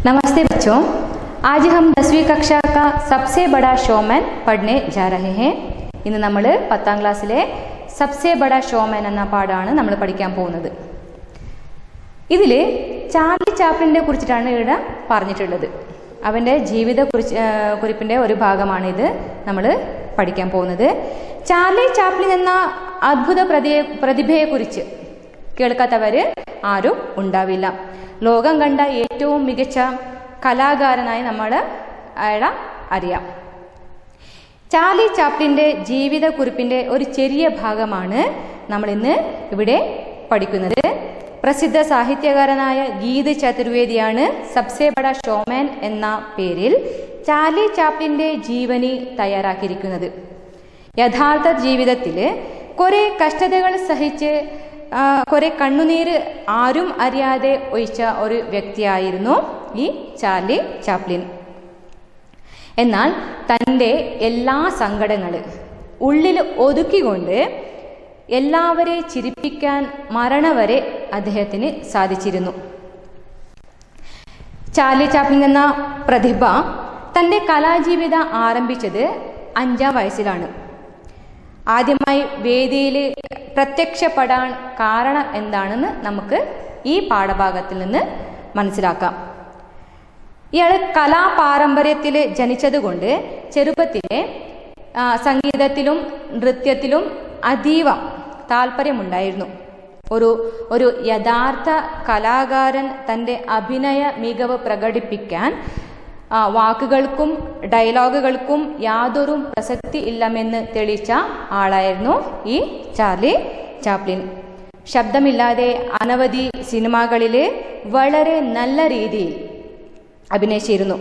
नमस्ते बच्चों, आज हम 10वीं कक्षा का सबसे बड़ा शोमैन पढ़ने जा रहे हैं. ഇന്ന് നമ്മൾ 10ാം ക്ലാസ്സിലെ सबसे बड़ा शोमैन എന്ന പാഠമാണ് നമ്മൾ പഠിക്കാൻ പോകുന്നത്. ഇതിൽ ചാർലി ചാപ്ലിനെ കുറിച്ചിട്ടാണ് ഇവിടെ പറഞ്ഞിട്ടുള്ളത്. അവന്റെ ജീവിത കുറിപ്പിന്റെ ഒരു ഭാഗമാണ് ഇത് നമ്മൾ പഠിക്കാൻ പോകുന്നത്. ചാർലി ചാപ്ലിൻ എന്ന അത്ഭുത പ്രതിഭയെക്കുറിച്ച് കേൾക്കാത്തവർ ആരും ഉണ്ടാവില്ല. ലോകം കണ്ട ഏറ്റവും മികച്ച കലാകാരനായി നമ്മൾ അയാളെ അറിയാം. ചാർലി ചാപ്ലിൻ്റെ ജീവിത കുറിപ്പിൻ്റെ ഒരു ചെറിയ ഭാഗമാണ് നമ്മൾ ഇന്ന് ഇവിടെ പഠിക്കുന്നത്. പ്രസിദ്ധ സാഹിത്യകാരനായ ഗീത് ചതുർവേദിയാണ് സബ്സെ ബഡ ഷോമാൻ എന്ന പേരിൽ ചാർലി ചാപ്ലിൻ്റെ ജീവനി തയ്യാറാക്കിയിരിക്കുന്നത്. യഥാർത്ഥ ജീവിതത്തിൽ കുറെ കഷ്ടതകൾ സഹിച്ച് കുറെ കണ്ണുനീര് ആരും അറിയാതെ ഒഴിച്ച ഒരു വ്യക്തിയായിരുന്നു ഈ ചാർലി ചാപ്ലിൻ. എന്നാൽ തൻ്റെ എല്ലാ സങ്കടങ്ങൾ ഉള്ളിൽ ഒതുക്കിക്കൊണ്ട് എല്ലാവരെയും ചിരിപ്പിക്കാൻ മരണം വരെ അദ്ദേഹത്തിന് സാധിച്ചിരുന്നു. ചാർലി ചാപ്ലിൻ എന്ന പ്രതിഭ തൻ്റെ കലാജീവിതം ആരംഭിച്ചത് 5ാം വയസ്സിലാണ്. ആദ്യമായി വേദിയിൽ പ്രത്യക്ഷപ്പെടാൻ കാരണം എന്താണെന്ന് നമുക്ക് ഈ പാഠഭാഗത്തിൽ നിന്ന് മനസ്സിലാക്കാം. ഇയാൾ കലാപാരമ്പര്യത്തിൽ ജനിച്ചതുകൊണ്ട് ചെറുപ്പത്തിലെ സംഗീതത്തിലും നൃത്യത്തിലും അതീവ താല്പര്യമുണ്ടായിരുന്നു. ഒരു യഥാർത്ഥ കലാകാരൻ തൻ്റെ അഭിനയ മികവ് പ്രകടിപ്പിക്കാൻ വാക്കുകൾക്കും ഡയലോഗുകൾക്കും യാതൊരു പ്രസക്തി ഇല്ലെന്ന് തെളിയിച്ച ആളായിരുന്നു ഈ ചാർലി ചാപ്ലിൻ. ശബ്ദമില്ലാതെ അനവധി സിനിമകളിൽ വളരെ നല്ല രീതിയിൽ അഭിനയിച്ചിരുന്നു.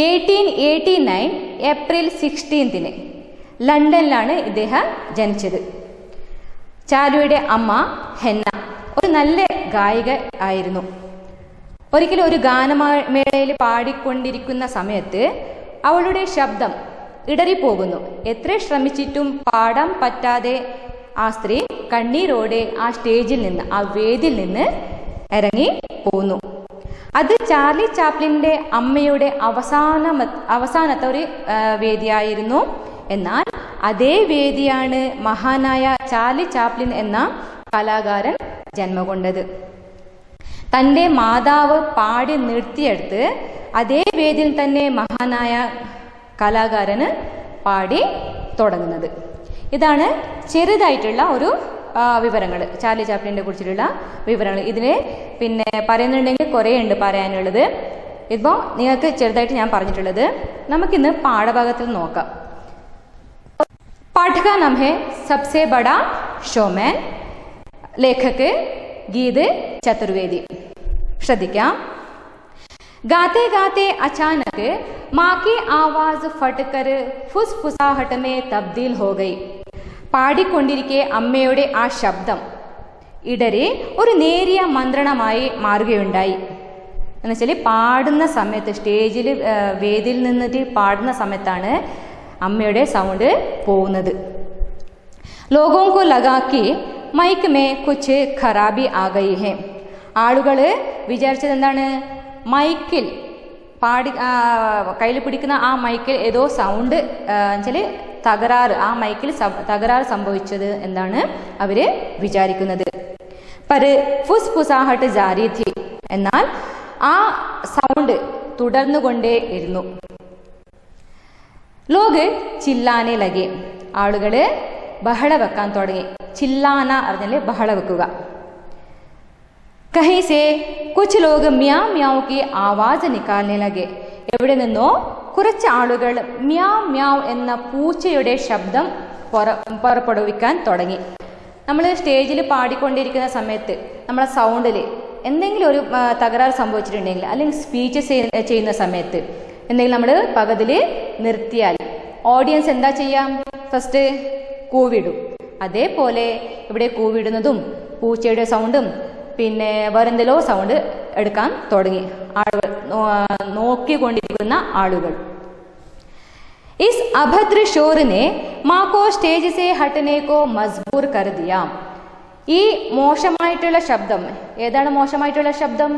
1889 ഏപ്രിൽ 16 ലണ്ടനിലാണ് ഇദ്ദേഹം ജനിച്ചത്. ചാർലിയുടെ അമ്മ ഹെന്ന ഒരു നല്ല ഗായിക ആയിരുന്നു. ഒരിക്കലും ഒരു ഗാനമേളയിൽ പാടിക്കൊണ്ടിരിക്കുന്ന സമയത്ത് അവളുടെ ശബ്ദം ഇടറിപ്പോകുന്നു. എത്ര ശ്രമിച്ചിട്ടും പാടാൻ പറ്റാതെ ആ സ്ത്രീ കണ്ണീരോടെ ആ സ്റ്റേജിൽ നിന്ന് ആ വേദിയിൽ നിന്ന് ഇറങ്ങി പോന്നു. അത് ചാർലി ചാപ്ലിൻ്റെ അമ്മയുടെ അവസാനത്തെ ഒരു വേദിയായിരുന്നു. എന്നാൽ അതേ വേദിയാണ് മഹാനായ ചാർലി ചാപ്ലിൻ എന്ന കലാകാരൻ ജന്മം കൊണ്ടത്. തൻ്റെ മാതാവ് പാടി നിർത്തിയെടുത്ത് അതേ വേദിയിൽ തന്നെ മഹാനായ കലാകാരന് പാടി തുടങ്ങുന്നത്. ഇതാണ് ചെറുതായിട്ടുള്ള ഒരു വിവരങ്ങൾ, ചാർലി ചാപ്ലിനെ കുറിച്ചിട്ടുള്ള വിവരങ്ങൾ. ഇതിന് പിന്നെ പറയുന്നുണ്ടെങ്കിൽ കുറേ ഉണ്ട് പറയാനുള്ളത്. ഇപ്പോൾ നിങ്ങൾക്ക് ചെറുതായിട്ട് ഞാൻ പറഞ്ഞിട്ടുള്ളത്. നമുക്കിന്ന് പാഠഭാഗത്തിൽ നോക്കാം. പാഠക നാം ഹെ സബ്സെ ബഡ ഷോമാൻ, ലേഖക് ഗീത് ചതുർവേദി. ശ്രദ്ധിക്കാം. गाते गाते अचानक माँ की आवाज फटकर फुसफुसाहट में तब्दील हो गई. പാടിക്കൊണ്ടിരിക്കെ അമ്മയുടെ ആ ശബ്ദം ഇടറി ഒരു നേരിയ മന്ത്രണമായി മാറുകയുണ്ടായി. എന്നുവെച്ചാൽ പാടുന്ന സമയത്ത് സ്റ്റേജിൽ വേദിയിൽ നിന്നിട്ട് പാടുന്ന സമയത്താണ് അമ്മയുടെ സൗണ്ട് പോകുന്നത്. ലോഗോं को लगा कि മൈക്ക് മേ കുച്ച് ഖറാബി ആ ഗയി ഹെ. ആളുകൾ വിചാരിച്ചത് എന്താണ്, മൈക്കിൽ കയ്യിൽ പിടിക്കുന്ന ആ മൈക്കിൽ ഏതോ സൗണ്ട് വെച്ചാൽ തകരാറ്, ആ മൈക്കിൽ തകരാറ് സംഭവിച്ചത് എന്നാണ് അവര് വിചാരിക്കുന്നത്. പർ ഫുസ്ഫുസാഹട്ട് ജാരി ഥി. എന്നാൽ ആ സൗണ്ട് തുടർന്നുകൊണ്ടേ ഇരുന്നു. ലോഗ് ചില്ലാനെ ലഗെ. ആളുകള് ബഹള വെക്കാൻ തുടങ്ങി. ചില്ലാന അറിഞ്ഞാല് ബഹള വെക്കുക. കहीं से कुछ लोग म्याव म्याव की आवाज निकालने लगे. എവിടെ നിന്നോ കുറച്ച് ആളുകൾ മ്യാവ് മ്യാവ് എന്ന പൂച്ചയുടെ ശബ്ദം പുറപ്പെടുവിക്കാൻ തുടങ്ങി. നമ്മൾ സ്റ്റേജിൽ പാടിക്കൊണ്ടിരിക്കുന്ന സമയത്ത് നമ്മളെ സൗണ്ടിൽ എന്തെങ്കിലും ഒരു തകരാറ് സംഭവിച്ചിട്ടുണ്ടെങ്കിൽ അല്ലെങ്കിൽ സ്പീച്ച് ചെയ്യുന്ന സമയത്ത് എന്തെങ്കിലും നമ്മൾ പകുതിയിൽ നിർത്തിയാൽ ഓഡിയൻസ് എന്താ ചെയ്യാം, ഫസ്റ്റ് കൂവിടും. അതേപോലെ ഇവിടെ കൂവിടുന്നതും പൂച്ചയുടെ സൗണ്ടും പിന്നെ വേറെന്തെല്ലോ സൗണ്ട് എടുക്കാൻ തുടങ്ങി ആളുകൾ, നോക്കിക്കൊണ്ടിരിക്കുന്ന ആളുകൾ. ഇസ് അഭദ്ര ഷോറിനെ മാക്കോ സ്റ്റേജ് സെ ഹട്ടനെ കോ മജ്ബൂർ കർ ദിയ. ഈ മോശമായിട്ടുള്ള ശബ്ദം, ഏതാണ് മോശമായിട്ടുള്ള ശബ്ദം?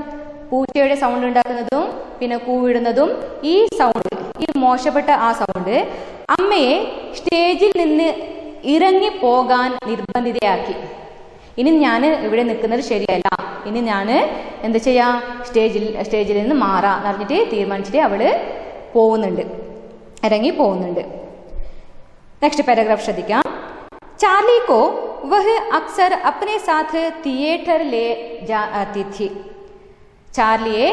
പൂച്ചയുടെ സൗണ്ട് ഉണ്ടാക്കുന്നതും പിന്നെ കൂവിടുന്നതും ഈ സൗണ്ട്, ഈ മോശപ്പെട്ട ആ സൗണ്ട് അമ്മയെ സ്റ്റേജിൽ നിന്ന് ഇറങ്ങി പോകാൻ നിർബന്ധിതയാക്കി. ഇനി ഞാൻ ഇവിടെ നിൽക്കുന്നത് ശരിയല്ല, ഇനി ഞാൻ എന്ത് ചെയ്യാം, സ്റ്റേജിൽ നിന്ന് മാറാം എന്ന് പറഞ്ഞിട്ട് തീരുമാനിച്ചിട്ട് അവള് പോകുന്നുണ്ട്, ഇറങ്ങി പോകുന്നുണ്ട്. നെക്സ്റ്റ് പാരഗ്രാഫ് ശ്രദ്ധിക്കാം. चार्ली को वह अक्सर अपने साथ थिएटर ले जाती थी. ചാർലിയെ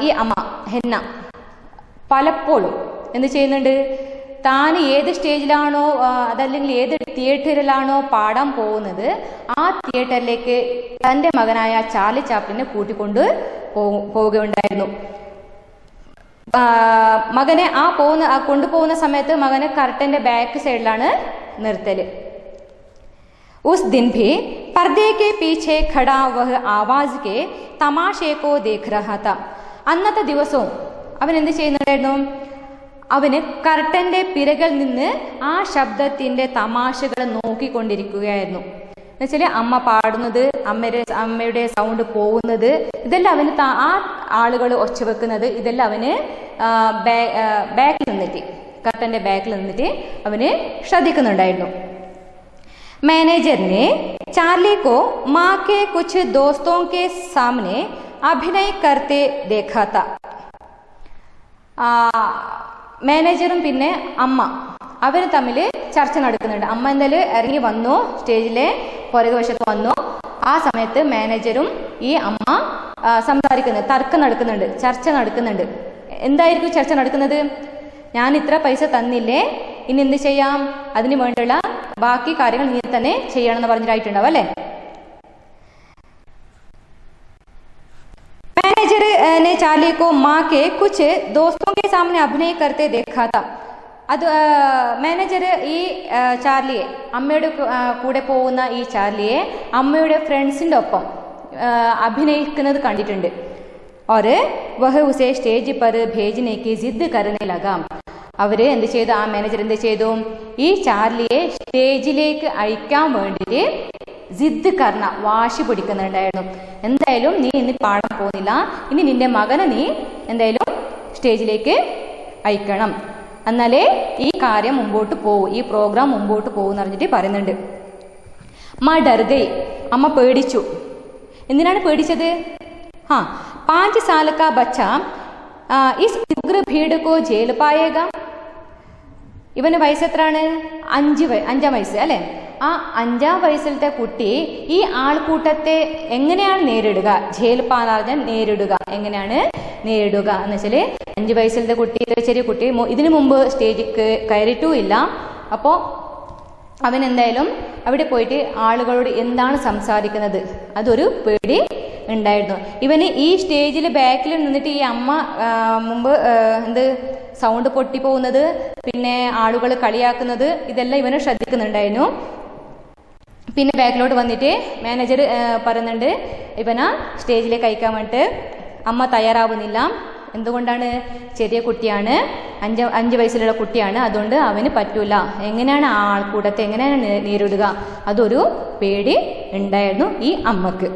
ഈ അമ്മ ഹെന്ന പലപ്പോഴും എന്ത് ചെയ്യുന്നുണ്ട്, താൻ ഏത് സ്റ്റേജിലാണോ അതല്ലെങ്കിൽ ഏത് തിയേറ്ററിലാണോ പാടാൻ പോകുന്നത് ആ തിയേറ്ററിലേക്ക് തൻ്റെ മകനായ ചാർലി ചാപ്ലിനെ കൂട്ടിക്കൊണ്ട് പോവുകയുണ്ടായിരുന്നു. മകനെ കൊണ്ടുപോകുന്ന സമയത്ത് മകനെ കർട്ടന്റെ ബാക്ക് സൈഡിലാണ് നിർത്തല്. ഉസ് ദിൻ ഭി पर्दे के पीछे खड़ा वह आवाज के तमाशे को देख रहा था. അന്നത്തെ ദിവസവും അവൻ എന്ത് ചെയ്യുന്നുണ്ടായിരുന്നു, അവന് കർട്ടന്റെ പിറകിൽ നിന്ന് ആ ശബ്ദത്തിന്റെ തമാശകൾ നോക്കിക്കൊണ്ടിരിക്കുകയായിരുന്നു. എന്നുവെച്ചാൽ അമ്മ പാടുന്നത്, അമ്മയുടെ സൗണ്ട് പോകുന്നത്, ഇതെല്ലാം അവന് ആ ആളുകൾ ഒച്ച വെക്കുന്നത്, ഇതെല്ലാം അവന് ബാക്കിൽ നിന്നിട്ട്, കർട്ടന്റെ ബാക്കിൽ നിന്നിട്ട് അവന് ശ്രദ്ധിക്കുന്നുണ്ടായിരുന്നു. मैनेजर ने चार्ली को माँ के कुछ दोस्तों के सामने अभिनय करते देखा था. മാനേജറും പിന്നെ അമ്മ അവർ തമ്മിൽ ചർച്ച നടക്കുന്നുണ്ട്. അമ്മ എന്തായാലും ഇറങ്ങി വന്നു, സ്റ്റേജിലെ പുറകുവശത്ത് വന്നു. ആ സമയത്ത് മാനേജറും ഈ അമ്മ സംസാരിക്കുന്നത്, തർക്കം നടക്കുന്നുണ്ട്, ചർച്ച നടക്കുന്നുണ്ട്. എന്തായിരിക്കും ചർച്ച നടക്കുന്നത്? ഞാൻ ഇത്ര പൈസ തന്നില്ലേ, ഇനി എന്ത് ചെയ്യാം, അതിന് വേണ്ടിയുള്ള ബാക്കി കാര്യങ്ങൾ നീ തന്നെ ചെയ്യണമെന്ന് പറഞ്ഞിട്ടായിട്ടുണ്ടാവും അല്ലെ. मैनेजर ने चार्ली को माँ के कुछ दोस्तों के सामने अभिनय करते देखा था. അത് മാനേജർ ഈ ചാർലിയെ, അമ്മയുടെ കൂടെ പോകുന്ന ഈ ചാർലിയെ അമ്മയുടെ ഫ്രണ്ട്സിന്റെ ഒപ്പം അഭിനയിക്കുന്നത് കണ്ടിട്ടുണ്ട്. और वह उसे स्टेज पर भेजने की जिद करने लगा. അവര് എന്ത് ചെയ്തു, ആ മാനേജർ എന്ത് ചെയ്തു, ഈ ചാർലിയെ സ്റ്റേജിലേക്ക് അയക്കാൻ വേണ്ടിയിട്ട് ജിദ് കർണ, വാശി പിടിക്കുന്നുണ്ടായിരുന്നു. എന്തായാലും നീ ഇന്ന് പാടാൻ പോകുന്നില്ല, ഇനി നിന്റെ മകനെ നീ എന്തായാലും സ്റ്റേജിലേക്ക് അയക്കണം, എന്നാലേ ഈ കാര്യം മുമ്പോട്ട് പോകും, ഈ പ്രോഗ്രാം മുമ്പോട്ട് പോകും എന്ന് പറഞ്ഞിട്ട് പറയുന്നുണ്ട്. മാ ഡർഗൈ, അമ്മ പേടിച്ചു. എന്തിനാണ് പേടിച്ചത്? 5 साल का बच्चा इस उग्र भीड़ को झेल पाएगा. ഇവന് വയസ്സെത്രാണ്? 5 വയസ്സ് അല്ലെ. ആ 5 വയസ്സിലത്തെ കുട്ടി ഈ ആൾക്കൂട്ടത്തെ എങ്ങനെയാണ് നേരിടുക? ജേൽപ്പാ എന്ന് പറഞ്ഞാൽ നേരിടുക, എങ്ങനെയാണ് നേരിടുക എന്ന് വെച്ചാല് 5 വയസ്സിലത്തെ കുട്ടി, ചെറിയ കുട്ടി, ഇതിനു മുമ്പ് സ്റ്റേജിൽ കയറിയിട്ടുമില്ല. അപ്പോൾ അവൻ എന്തായാലും അവിടെ പോയിട്ട് ആളുകളോട് എന്താണ് സംസാരിക്കുന്നത്, അതൊരു പേടി ഉണ്ടായിരുന്നു. ഇവന് ഈ സ്റ്റേജിൽ ബാക്കിൽ നിന്നിട്ട് ഈ അമ്മ മുമ്പ് സൗണ്ട് പൊട്ടിപ്പോകുന്നത്, പിന്നെ ആളുകൾ കളിയാക്കുന്നത്, ഇതെല്ലാം ഇവന് ശ്രദ്ധിക്കുന്നുണ്ടായിരുന്നു. പിന്നെ ബാക്കിലോട്ട് വന്നിട്ട് മാനേജർ പറയുന്നുണ്ട്, ഇവനാ സ്റ്റേജിലേക്ക് അയക്കാൻ വേണ്ടിയിട്ട് അമ്മ തയ്യാറാവുന്നില്ല. എന്തുകൊണ്ടാണ്? ചെറിയ കുട്ടിയാണ്, 5 വയസ്സിലുള്ള കുട്ടിയാണ്, അതുകൊണ്ട് അവന് പറ്റൂല. എങ്ങനെയാണ് ആ ആൾക്കൂട്ടത്തെ എങ്ങനെയാണ് നേരിടുക? അതൊരു പേടി ഉണ്ടായിരുന്നു ഈ അമ്മക്ക്.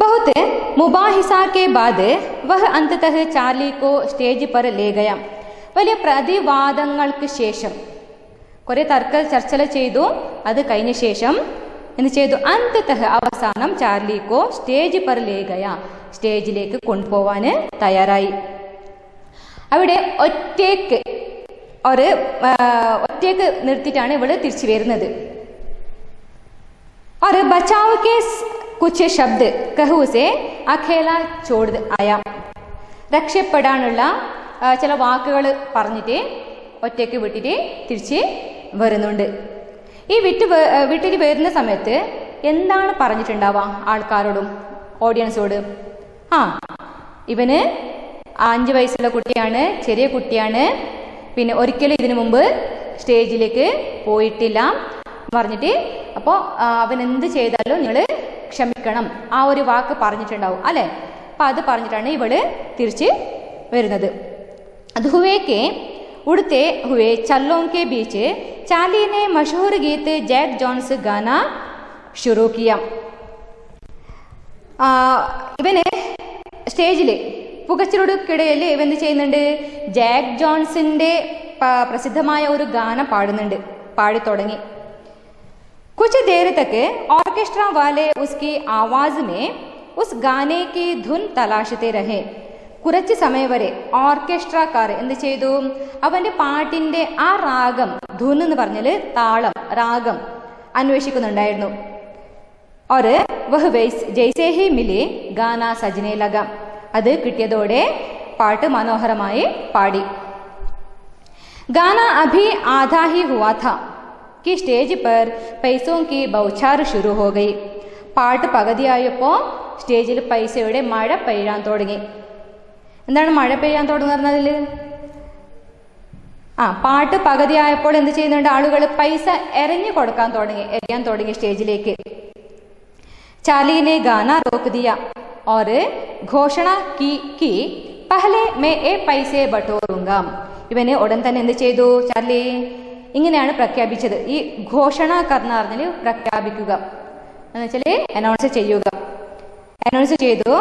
बहुत मुबाहिसा के बाद वह अंततः चार्ली को स्टेज पर ले गया. വലിയ പ്രതിവാദങ്ങൾക്ക് ശേഷം, കുറെ തർക്ക ചർച്ചകൾ ചെയ്തു, അത് കഴിഞ്ഞ ശേഷം എന്ത് ചെയ്തു? അന്തതഃ അവസാനം ചാർലിക്കോ സ്റ്റേജ് പർ ലേ ഗയ, സ്റ്റേജിലേക്ക് കൊണ്ടുപോവാന് തയ്യാറായി. അവിടെ ഒറ്റയ്ക്ക് നിർത്തിയിട്ടാണ് ഇവള് തിരിച്ചു വരുന്നത്. और बचाव के कुछ शब्द कह उसे अकेला छोड़ आया. രക്ഷപ്പെടാനുള്ള ചില വാക്കുകൾ പറഞ്ഞിട്ട് ഒറ്റയ്ക്ക് വിട്ടിട്ട് തിരിച്ച് വരുന്നുണ്ട്. ഈ വിട്ടിട്ട് വരുന്ന സമയത്ത് എന്താണ് പറഞ്ഞിട്ടുണ്ടാവുക ആൾക്കാരോടും ഓഡിയൻസോട്? ഇവന് 5 വയസ്സുള്ള കുട്ടിയാണ്, ചെറിയ കുട്ടിയാണ്, പിന്നെ ഒരിക്കലും ഇതിനു മുമ്പ് സ്റ്റേജിലേക്ക് പോയിട്ടില്ല പറഞ്ഞിട്ട്, അപ്പോൾ അവൻ എന്ത് ചെയ്താലും നിങ്ങൾ ക്ഷമിക്കണം, ആ ഒരു വാക്ക് പറഞ്ഞിട്ടുണ്ടാവും അല്ലെ. അപ്പൊ അത് പറഞ്ഞിട്ടാണ് ഇവള് തിരിച്ച് വരുന്നത്. धुएं के उड़ते हुए चल्लों के बीच चार्ली ने मशहूर गीत जैक जॉन्स गाना शुरू किया. ഇവന് സ്റ്റേജിൽ പുകച്ചിലൊടുക്കിടയിൽ ഇവൻ എന്ത് ചെയ്യുന്നുണ്ട്, ജാക്ക് ജോൺസിന്റെ പ്രസിദ്ധമായ ഒരു ഗാനം പാടി തുടങ്ങി. കുछ देर तक ऑर्केस्ट्रा वाले उसकी आवाज में उस गाने की धुन तलाशते रहे. കുറച്ച് സമയം വരെ ഓർക്കസ്ട്രക്കാർ എന്ത് ചെയ്തു, അവന്റെ പാട്ടിന്റെ ആ രാഗം, ധുൻ എന്ന് പറഞ്ഞാൽ താളം, രാഗം അന്വേഷിക്കുന്നുണ്ടായിരുന്നു. और वह जैसे ही मिले गाना सजने लगा. അത് കിട്ടിയതോടെ പാട്ട് മനോഹരമായി പാടി. गाना अभी आधा ही हुआ था कि स्टेज पर पैसों की बौछार शुरू हो गई. പാട്ട് പകുതിയായപ്പോൾ സ്റ്റേജിൽ പൈസയുടെ മഴ പെയ്യാൻ തുടങ്ങി. എന്താണ് മഴ പെയ്യാൻ തുടങ്ങുന്നതിൽ? പാട്ട് പകുതിയായപ്പോൾ എന്ത് ചെയ്യുന്നുണ്ട്, ആളുകൾ പൈസ എറിഞ്ഞു എറിയാൻ തുടങ്ങി സ്റ്റേജിലേക്ക്. चार्ली ने गाना रोक दिया और घोषणा की कि पहले मैं ए पैसे बटोरूंगा. ഇവന് ഉടൻ തന്നെ എന്ത് ചെയ്തു, ചാർലി ഇങ്ങനെയാണ് പ്രഖ്യാപിച്ചത്. ഈ ഘോഷണ കർണ പറഞ്ഞാൽ പ്രഖ്യാപിക്കുക എന്ന് വെച്ചാൽ അനൗൺസ് ചെയ്യുക. അനൗൺസ് ചെയ്തു,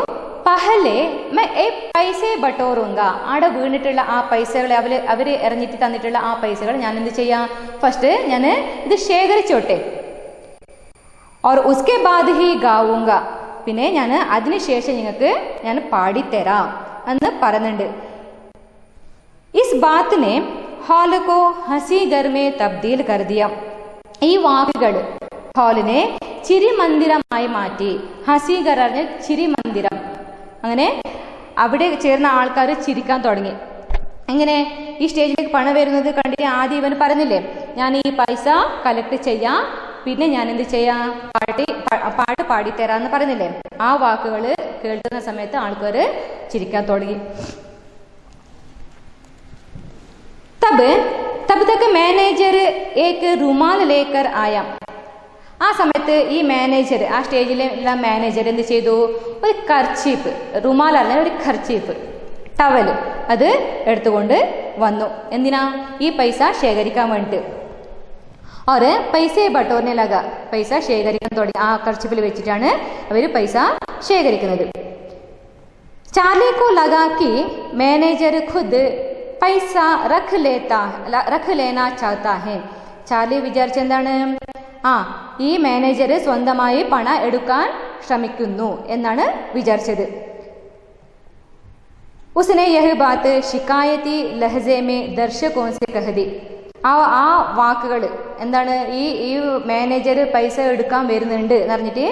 പഹലെ മേ എ പൈസെ ബട്ടോറുങ്ക. അവിടെ വീണിട്ടുള്ള ആ പൈസകൾ, അവര് എറിഞ്ഞിട്ട് തന്നിട്ടുള്ള ആ പൈസകൾ ഞാൻ എന്ത് ചെയ്യാം, ഫസ്റ്റ് ഞാൻ ഇത് ശേഖരിച്ചോട്ടെ. और उसके बाद ही गाऊंगा. പിന്നെ ഞാൻ അതിനുശേഷം നിങ്ങൾക്ക് ഞാൻ പാടിത്തരാം എന്ന് പറയുന്നുണ്ട്. इस बात ने हॉल को हंसी घर में तब्दील कर दिया. ഈ വാക്കുകൾ ഹാളിനെ ചിരിമന്ദിരമായി മാറ്റി. ഹസിഗർ പറഞ്ഞാൽ ചിരിമന്ദിരം. അങ്ങനെ അവിടെ ചേർന്ന ആൾക്കാർ ചിരിക്കാൻ തുടങ്ങി. എങ്ങനെ ഈ സ്റ്റേജിലേക്ക് പണം വരുന്നത് കണ്ടിട്ട് ആദ്യം ഇവൻ പറഞ്ഞില്ലേ, ഞാൻ ഈ പൈസ കളക്ട് ചെയ്യാം, പിന്നെ ഞാൻ എന്ത് ചെയ്യാം, പാട്ട് പാടിത്തരാന്ന് പറഞ്ഞില്ലേ. ആ വാക്കുകൾ കേൾക്കുന്ന സമയത്ത് ആൾക്കാർ ചിരിക്കാൻ തുടങ്ങി. तब तक मैनेजर एक रुमाल लेकर आया. ആ സമയത്ത് ഈ മാനേജർ, ആ സ്റ്റേജിലുള്ള മാനേജർ എന്ത് ചെയ്തു, ഒരു കർച്ചീഫ്, റുമാൽ അല്ല ഒരു കർച്ചീഫ്, ടവൽ, അത് എടുത്തുകൊണ്ട് വന്നു. എന്തിനാ, ഈ പൈസ ശേഖരിക്കാൻ വേണ്ടിട്ട്. और पैसे बटोरने लगा. പൈസ ശേഖരിക്കാൻ തുടങ്ങി. ആ കർച്ചീഫിൽ വെച്ചിട്ടാണ് അവർ പൈസ ശേഖരിക്കുന്നത്. चार्ली को लगा कि मैनेजर खुद पैसा रख लेना चाहता है. ചാർലി വിചാരിച്ചെന്താണ്, ഈ മാനേജർ സ്വന്തമായി പണം എടുക്കാൻ ശ്രമിക്കുന്നു എന്നാണ് വിചാരിച്ചത്. उसने यह बात शिकायती लहजे में दर्शकों से कह दी. ആ വാക്കുകൾ എന്താണ്, ഈ മാനേജർ പൈസ എടുക്കാൻ വരുന്നുണ്ട് എന്ന് പറഞ്ഞിട്ട്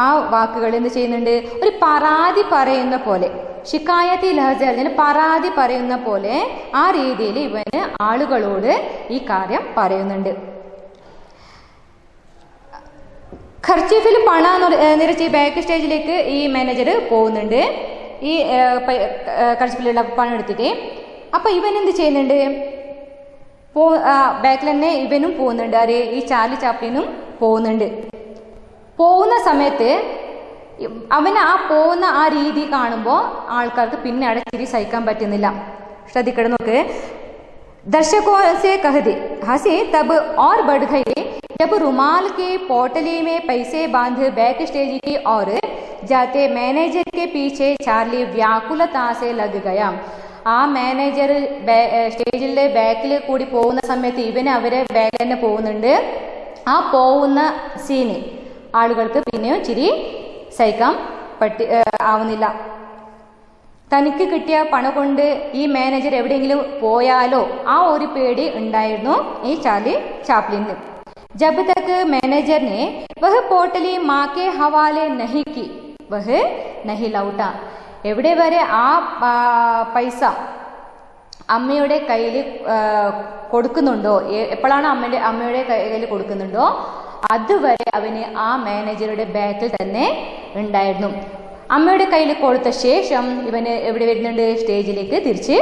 ആ വാക്കുകൾ എന്ത് ചെയ്യുന്നുണ്ട്, ഒരു പരാതി പറയുന്ന പോലെ, ഷിക്കായത്തി ലഹജ പരാതി പറയുന്ന പോലെ ആ രീതിയിൽ ഇവന് ആളുകളോട് ഈ കാര്യം പറയുന്നുണ്ട്. ഖർച്ചീഫിൽ പണം നിറച്ച് ബാക്ക് സ്റ്റേജിലേക്ക് ഈ മാനേജർ പോകുന്നുണ്ട്, ഈ ഖർച്ചീഫിലുള്ള പണം എടുത്തിട്ട്. അപ്പൊ ഇവൻ എന്ത് ചെയ്യുന്നുണ്ട്, ബാക്കിൽ തന്നെ ഇവനും പോകുന്നുണ്ട്. ആര്, ഈ ചാർലി ചാപ്ലിനും പോകുന്നുണ്ട്. പോകുന്ന സമയത്ത് അവന് ആ പോകുന്ന ആ രീതി കാണുമ്പോൾ ആൾക്കാർക്ക് പിന്നെ അവിടെ ചിരി സഹിക്കാൻ പറ്റുന്നില്ല. ശ്രദ്ധിക്കണം നോക്ക്. दर्शकों से कह दी हंसी तब और बढ़ गई जब रुमाल के पोटली में पैसे बांध बैक स्टेज की ओर जाते मैनेजर के पीछे चार्ली व्याकुलता से लग गया. ആ മാനേജർ സ്റ്റേജിലെ ബാക്കിൽ കൂടി പോകുന്ന സമയത്ത് ഇവന് അവരെ ബാക്കിൽ തന്നെ പോകുന്നുണ്ട്. ആ പോകുന്ന സീന് ആളുകൾക്ക് പിന്നെയും ചിരി സഹിക്കാൻ ആവുന്നില്ല. തനിക്ക് കിട്ടിയ പണം കൊണ്ട് ഈ മാനേജർ എവിടെയെങ്കിലും പോയാലോ ആ ഒരു പേടി ഉണ്ടായിരുന്നു ഈ ചാർലി ചാപ്ലിന്. ജബ് തക് മാനേജറിനെ വഹ പോട്ടലി മാ കെ ഹവാലെ നഹി കി വഹ നഹി ലൗട്ട. എവിടെ വരെ ആ പൈസ അമ്മയുടെ കയ്യിൽ കൊടുക്കുന്നുണ്ടോ, എപ്പോഴാണ് അമ്മയുടെ കയ്യിൽ കൊടുക്കുന്നുണ്ടോ അതുവരെ അവന് ആ മാനേജറുടെ ബാക്കിൽ തന്നെ ഉണ്ടായിരുന്നു. അമ്മയുടെ കയ്യിൽ കൊടുത്ത ശേഷം ഇവന് എവിടെ വരുന്നുണ്ട്, സ്റ്റേജിലേക്ക് തിരിച്ച്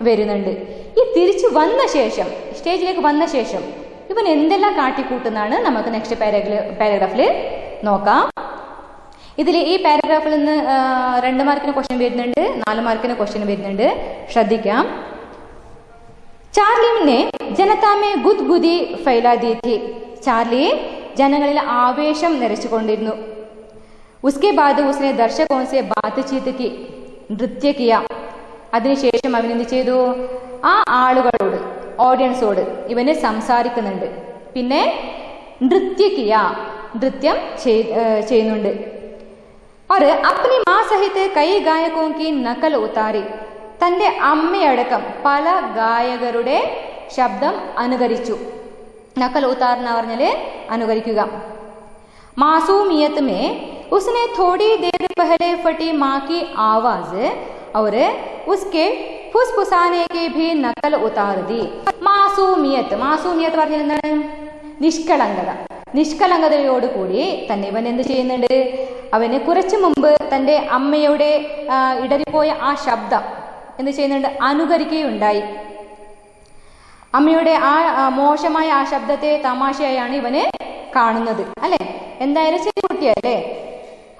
വരുന്നുണ്ട്. ഈ തിരിച്ചു വന്ന ശേഷം, സ്റ്റേജിലേക്ക് വന്ന ശേഷം ഇവൻ എന്തെല്ലാം കാട്ടിക്കൂട്ടുന്നാണ് നമുക്ക് നെക്സ്റ്റ് പാരഗ്രാഫിൽ നോക്കാം. ഇതിൽ ഈ പാരഗ്രാഫിൽ നിന്ന് 2 മാർക്കിന് ക്വസ്റ്റ്യൻ വരുന്നുണ്ട്, 4 മാർക്കിന് ക്വസ്റ്റ്യൻ വരുന്നുണ്ട്. ശ്രദ്ധിക്കാം. ചാർലിനെ ജനതാമേ ഗുദ്ഗുദി ഫൈലാ ദീ ഥി. ചാർലി ജനങ്ങളിൽ ആവേശം നിറച്ചുകൊണ്ടിരുന്നു. उसके बाद उसने दर्शकों से बातचीत की, നൃത്യ കിയ. അതിനുശേഷം അവൻ എന്ത് ചെയ്തു? ആ ആളുകളോട്, ഓഡിയൻസോട് ഇവന് സംസാരിക്കുന്നുണ്ട്. പിന്നെ നൃത്യ കിയ, നൃത്യം ചെയ്യുന്നുണ്ട്. और अपनी माँ सहित कई गायकों की नकल उतारी. തന്റെ അമ്മയടക്കം പല ഗായകരുടെ ശബ്ദം അനുകരിച്ചു. നക്കൽ ഉത്താർ എന്ന് പറഞ്ഞാല് അനുകരിക്കുക. मासूमियत में उसने थोड़ी देर पहले फटी माँ की आवाज और उसके फुसफुसाने की भी नकल उतार दी. മാസൂമിയത്ത്, മാസൂമിയത്ത് പറഞ്ഞാൽ എന്താണ്? നിഷ്കളങ്കത. നിഷ്കളങ്കതയോട് കൂടി തന്നെ ഇവൻ എന്ത് ചെയ്യുന്നുണ്ട്? അവന് കുറച്ചു മുമ്പ് തൻ്റെ അമ്മയുടെ ഇടറിപ്പോയ ആ ശബ്ദം എന്ത് ചെയ്യുന്നുണ്ട്? അനുകരിക്കുകയുണ്ടായി. അമ്മയുടെ ആ മോശമായ ആ ശബ്ദത്തെ തമാശയായാണ് ഇവന് കാണുന്നത്, അല്ലെ? എന്തായാലും ചെറിയ കുട്ടിയല്ലേ,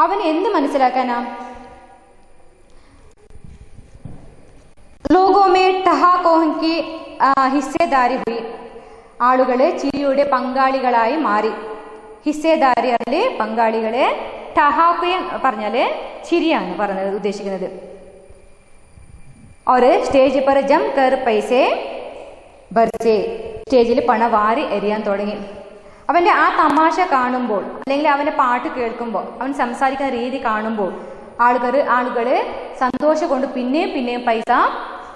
അവന് എന്ത് മനസ്സിലാക്കാനാ? ലോകോമേ ടഹാകോഹ്കി ഹിസ്സേദാരി ഹുയി. ആളുകള് ചിരിയുടെ പങ്കാളികളായി മാറി. ഹിസ്സേദാരി അല്ലെ പങ്കാളികളെ, ടഹാഖ് പറഞ്ഞാല് ചിരിയാണ് പറഞ്ഞത് ഉദ്ദേശിക്കുന്നത്. और സ്റ്റേജ് पर जमकर पैसे ബർസേ. സ്റ്റേജിൽ പണ വാരി എറിയാൻ തുടങ്ങി. അവന്റെ ആ തമാശ കാണുമ്പോൾ, അല്ലെങ്കിൽ അവന്റെ പാട്ട് കേൾക്കുമ്പോൾ, അവൻ സംസാരിക്കുന്ന രീതി കാണുമ്പോൾ ആളുകള് സന്തോഷം കൊണ്ട് പിന്നെയും പൈസ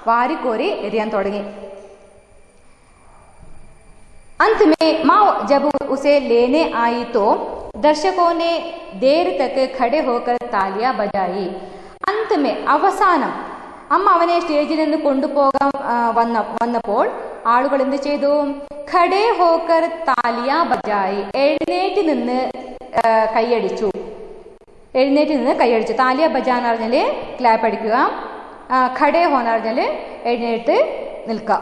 വാരിക്കോരി എറിയാൻ തുടങ്ങി. अंत में माँ जब उसे लेने आई तो दर्शकों ने देर तक खड़े होकर तालियां बजाई. अंत में അവസാനം അമ്മ അവനെ സ്റ്റേജിൽ നിന്ന് കൊണ്ടുപോകാൻ വന്നപ്പോൾ ആളുകൾ എന്ത് ചെയ്തു? ഖഡേ ഹോക്കർ താലിയ ബജായി. എഴുന്നേറ്റ് നിന്ന് കൈയടിച്ചു. താലിയ ബജാ എന്ന് പറഞ്ഞാല് ക്ലാപ്പ് അടിക്കുക. ഖഡേ ഹോ എന്ന് പറഞ്ഞാല് എഴുന്നേറ്റ് നിൽക്കുക.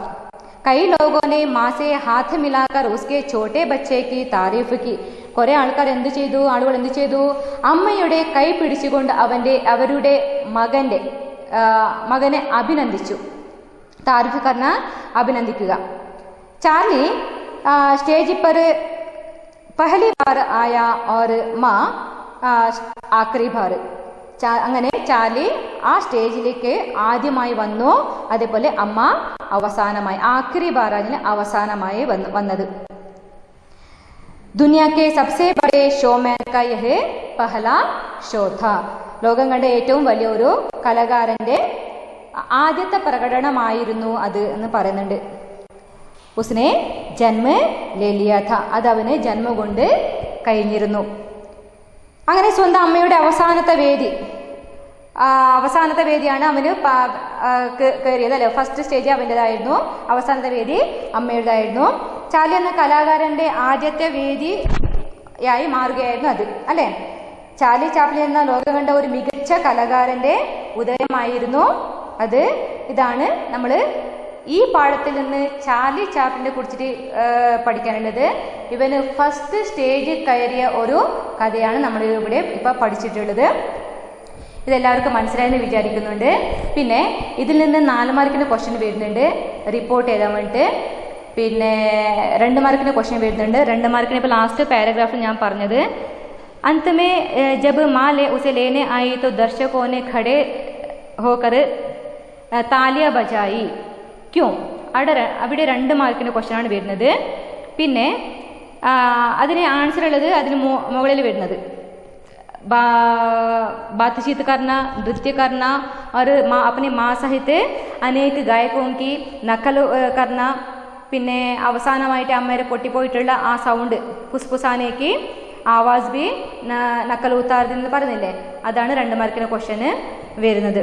കൈ ലോകോനെ മാസെ ഹാത്ത് മിലാക്കർ ഉസ്കെ ഛോട്ടെ ബച്ചേ കി താരീഫ് കി. കുറെ ആളുകൾ എന്ത് ചെയ്തു? അമ്മയുടെ കൈ പിടിച്ചുകൊണ്ട് അവരുടെ മകനെ അഭിനന്ദിച്ചു. താരിഫ് കർണ, അഭിനന്ദിക്കുക. ചാർലി സ്റ്റേജ് पर पहली बार आया और माँ आखिरी बार. അങ്ങനെ ചാർലി ആ സ്റ്റേജിലേക്ക് ആദ്യമായി വന്നു, അതേപോലെ അമ്മ അവസാനമായി. ആഖിരി ബാർ അവസാനമായി വന്നത്. दुनिया के सबसे बड़े शोमैन का यह पहला शो था. ലോകം കണ്ട ഏറ്റവും വലിയ ഒരു കലാകാരന്റെ ആദ്യത്തെ പ്രകടനമായിരുന്നു അത് എന്ന് പറയുന്നുണ്ട്. ഉസ്നെ ജന്മ ലേ ലിയാ ഥാ. അത് അവന് ജന്മം കൊണ്ട് കഴിഞ്ഞിരുന്നു. അങ്ങനെ സ്വന്തം അമ്മയുടെ അവസാനത്തെ വേദിയാണ് അവന് കയറിയത്, അല്ലെ? ഫസ്റ്റ് സ്റ്റേജ് അവൻ്റെതായിരുന്നു, അവസാനത്തെ വേദി അമ്മയുടേതായിരുന്നു. ചാർലി എന്ന കലാകാരന്റെ ആദ്യത്തെ വേദിയായി മാറുകയായിരുന്നു അത്, അല്ലെ? ചാർലി ചാപ്ലിൻ എന്ന ലോകം കണ്ട ഒരു മികച്ച കലാകാരന്റെ ഉദയമായിരുന്നു അത്. ഇതാണ് നമ്മൾ ഈ പാഠത്തിൽ നിന്ന് ചാർലി ചാപ്ലിനെ കുറിച്ചിട്ട് പഠിക്കാനുള്ളത്. ഇവന് ഫസ്റ്റ് സ്റ്റേജ് കയറിയ ഒരു കഥയാണ് നമ്മൾ ഇവിടെ ഇപ്പൊ പഠിച്ചിട്ടുള്ളത്. ഇതെല്ലാവർക്കും മനസ്സിലായെന്ന് വിചാരിക്കുന്നുണ്ട്. പിന്നെ ഇതിൽ നിന്ന് 4 മാർക്കിന് ക്വസ്റ്റ്യൻ വരുന്നുണ്ട് റിപ്പോർട്ട് ചെയ്താൽ വേണ്ടിയിട്ട്. പിന്നെ 2 മാർക്കിന് ക്വസ്റ്റ്യൻ വരുന്നുണ്ട്. 2 മാർക്കിന് ഇപ്പോൾ ലാസ്റ്റ് പാരഗ്രാഫിൽ ഞാൻ പറഞ്ഞത്, अंत में जब माँ उसे लेने आई तो दर्शकों ने खड़े होकर तालियां बजाई. क्यों? അവിടെ 2 മാർക്കിന് ക്വസ്റ്റ്യൻ ആണ് വരുന്നത്. പിന്നെ അതിന് ആൻസർ ഉള്ളത് അതിന് മുകളിൽ വരുന്നത് बातचीत करना, नृत्य करना और अपनी माँ सहित अनेक गायकों की नकल करना. പിന്നെ അവസാനമായിട്ട് അമ്മയുടെ പൊട്ടിപ്പോയിട്ടുള്ള ആ സൗണ്ട്, ഫുസ്ഫുസാനേക്ക് ആവാസ് ബി നക്കൽ ഉത്താർദി എന്ന് പറയുന്നില്ലേ, അതാണ് 2 മാർക്കിന് ക്വസ്റ്റ്യന് വരുന്നത്.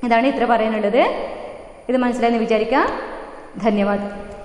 ഇതാണ് ഇത്ര പറയാനുള്ളത്. ഇത് മനസ്സിലായെന്ന് വിചാരിക്കാം. ധന്യവാദം.